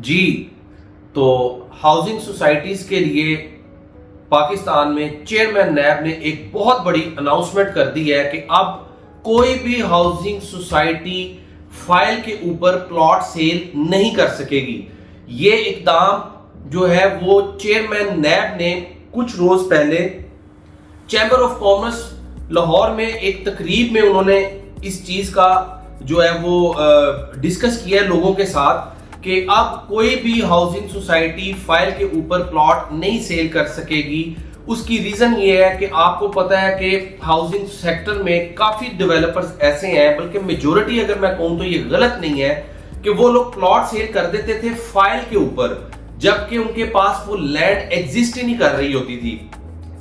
جی تو housing societies کے لیے پاکستان میں چیئرمین نیب نے ایک بہت بڑی اناؤنسمنٹ کر دی ہے کہ اب کوئی بھی ہاؤسنگ سوسائٹی فائل کے اوپر پلاٹ سیل نہیں کر سکے گی۔ یہ اقدام جو ہے وہ چیئرمین نیب نے کچھ روز پہلے چیمبر آف کامرس لاہور میں ایک تقریب میں انہوں نے اس چیز کا جو ہے وہ ڈسکس کیا ہے لوگوں کے ساتھ کہ اب کوئی بھی ہاؤسنگ سوسائٹی فائل کے اوپر پلاٹ نہیں سیل کر سکے گی۔ اس کی ریزن یہ ہے کہ آپ کو پتہ ہے کہ ہاؤسنگ سیکٹر میں کافی ڈیولپرز ایسے ہیں، بلکہ میجورٹی اگر میں کہوں تو یہ غلط نہیں ہے، کہ وہ لوگ پلاٹ سیل کر دیتے تھے فائل کے اوپر جبکہ ان کے پاس وہ لینڈ ایگزسٹ ہی نہیں کر رہی ہوتی تھی۔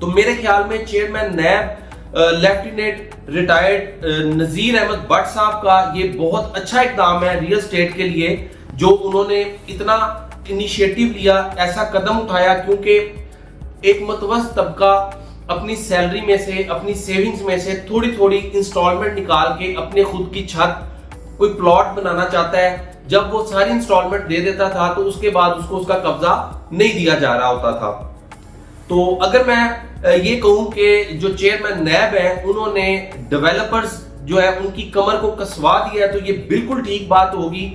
تو میرے خیال میں chairman NAB lieutenant retired Nazir Ahmed Butt صاحب کا یہ بہت اچھا اقدام ہے ریئل اسٹیٹ کے لیے، جو انہوں نے اتنا انیشیٹو لیا، ایسا قدم اٹھایا، کیونکہ ایک متوسط طبقہ اپنی سیلری میں سے، اپنی سیونگز میں سے تھوڑی تھوڑی انسٹالمنٹ نکال کے اپنے خود کی چھت کوئی پلاٹ بنانا چاہتا ہے۔ جب وہ ساری انسٹالمنٹ دے دیتا تھا تو اس کے بعد اس کو اس کا قبضہ نہیں دیا جا رہا ہوتا تھا۔ تو اگر میں یہ کہوں کہ جو چیئرمین نیب ہے انہوں نے ڈیولپرز جو ہے ان کی کمر کو کسوا دیا ہے، تو یہ بالکل ٹھیک بات ہوگی،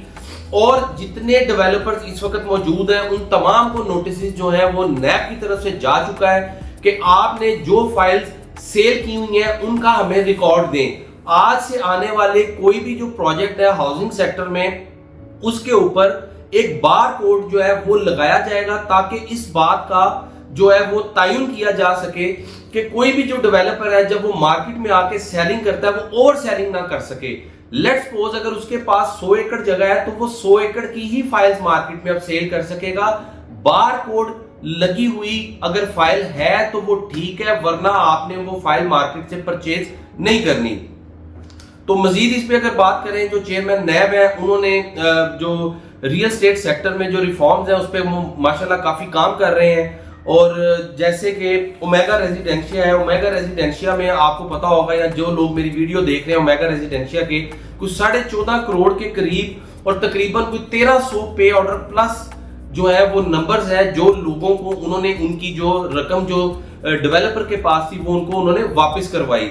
اور جتنے ڈیولپرز اس وقت موجود ہیں ان تمام کو نوٹسز جو ہیں وہ نیب کی طرف سے جا چکا ہے کہ آپ نے جو فائلز سیل کی ہوئی ہیں ان کا ہمیں ریکارڈ دیں۔ آج سے آنے والے کوئی بھی جو پروجیکٹ ہے ہاؤسنگ سیکٹر میں، اس کے اوپر ایک بار کوڈ جو ہے وہ لگایا جائے گا تاکہ اس بات کا جو ہے وہ تعین کیا جا سکے کہ کوئی بھی جو ڈیولپر ہے جب وہ مارکیٹ میں آ کے سیلنگ کرتا ہے وہ اوور سیلنگ نہ کر سکے۔ لیٹ سپوز اگر اس کے پاس 100 ایکڑ جگہ ہے تو وہ 100 ایکڑ کی ہی فائلز مارکیٹ میں اب سیل کر سکے گا۔ بار کوڈ لگی ہوئی اگر فائل ہے تو وہ ٹھیک ہے، ورنہ آپ نے وہ فائل مارکیٹ سے پرچیز نہیں کرنی۔ تو مزید اس پہ اگر بات کریں، جو چیئرمین نیب ہے انہوں نے جو ریئل اسٹیٹ سیکٹر میں جو ریفارمز ہیں اس پہ ماشاءاللہ کافی کام کر رہے ہیں، اور جیسے کہ اومیگا ریزیڈینشیا ہے، اومیگا ریزیڈینشیا میں آپ کو پتا ہوگا، یا جو لوگ میری ویڈیو دیکھ رہے ہیں اومیگا ریزیڈینشیا کے کچھ 14.5 کروڑ کے قریب اور تقریباً کوئی 1300 پے آرڈر پلس جو ہے وہ نمبرز ہے جو لوگوں کو انہوں نے ان کی جو رقم جو ڈیولپر کے پاس تھی وہ ان کو انہوں نے واپس کروائی۔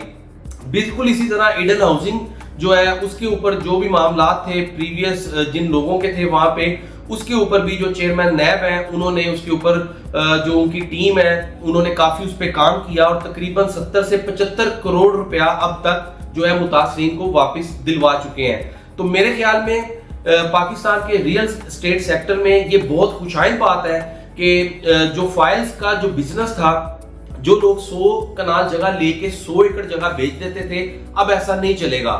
بالکل اسی طرح ایڈن ہاؤسنگ جو ہے اس کے اوپر جو بھی معاملات تھے پریویس جن لوگوں کے تھے وہاں پہ، اس کے اوپر بھی جو چیئرمین نیب ہیں انہوں نے اس کے اوپر جو ان کی ٹیم ہے انہوں نے کافی اس پہ کام کیا، اور تقریباً 70 سے 75 کروڑ روپیہ اب تک جو ہے متاثرین کو واپس دلوا چکے ہیں۔ تو میرے خیال میں پاکستان کے ریئل اسٹیٹ سیکٹر میں یہ بہت خوشائن بات ہے کہ جو فائلز کا جو بزنس تھا، جو لوگ 100 کنال جگہ لے کے 100 ایکڑ جگہ بیچ دیتے تھے، ب ایسا نہیں چلے گا۔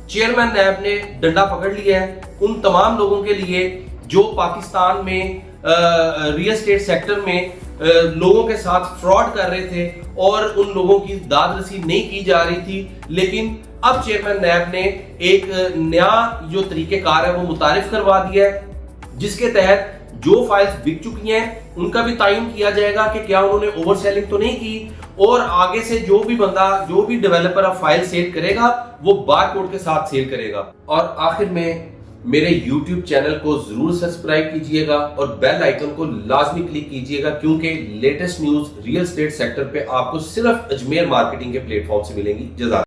چیئرمین نیب نے ڈنڈا پکڑ لیا ہے ان تمام لوگوں کے لیے جو پاکستان میں ریئل اسٹیٹ سیکٹر میں لوگوں کے ساتھ فراڈ کر رہے تھے اور ان لوگوں کی داد رسی نہیں کی جا رہی تھی، لیکن اب چیئرمین نیب نے ایک نیا جو طریقہ کار ہے وہ متعارف کروا دیا ہے، جس کے تحت جو فائلز بک چکی ہیں ان کا بھی تعین کیا جائے گا کہ کیا انہوں نے اوور سیلنگ تو نہیں کی، اور آگے سے جو بھی بندہ جو بھی ڈیولپر اب فائل سیل کرے گا وہ بار کوڈ کے ساتھ سیل کرے گا۔ اور آخر میں میرے یوٹیوب چینل کو ضرور سبسکرائب کیجئے گا اور بیل آئیکن کو لازمی کلک کیجئے گا، کیونکہ latest news real estate sector پہ آپ کو صرف اجمیر مارکیٹنگ کے پلیٹ فارم سے ملیں گی۔ جزاک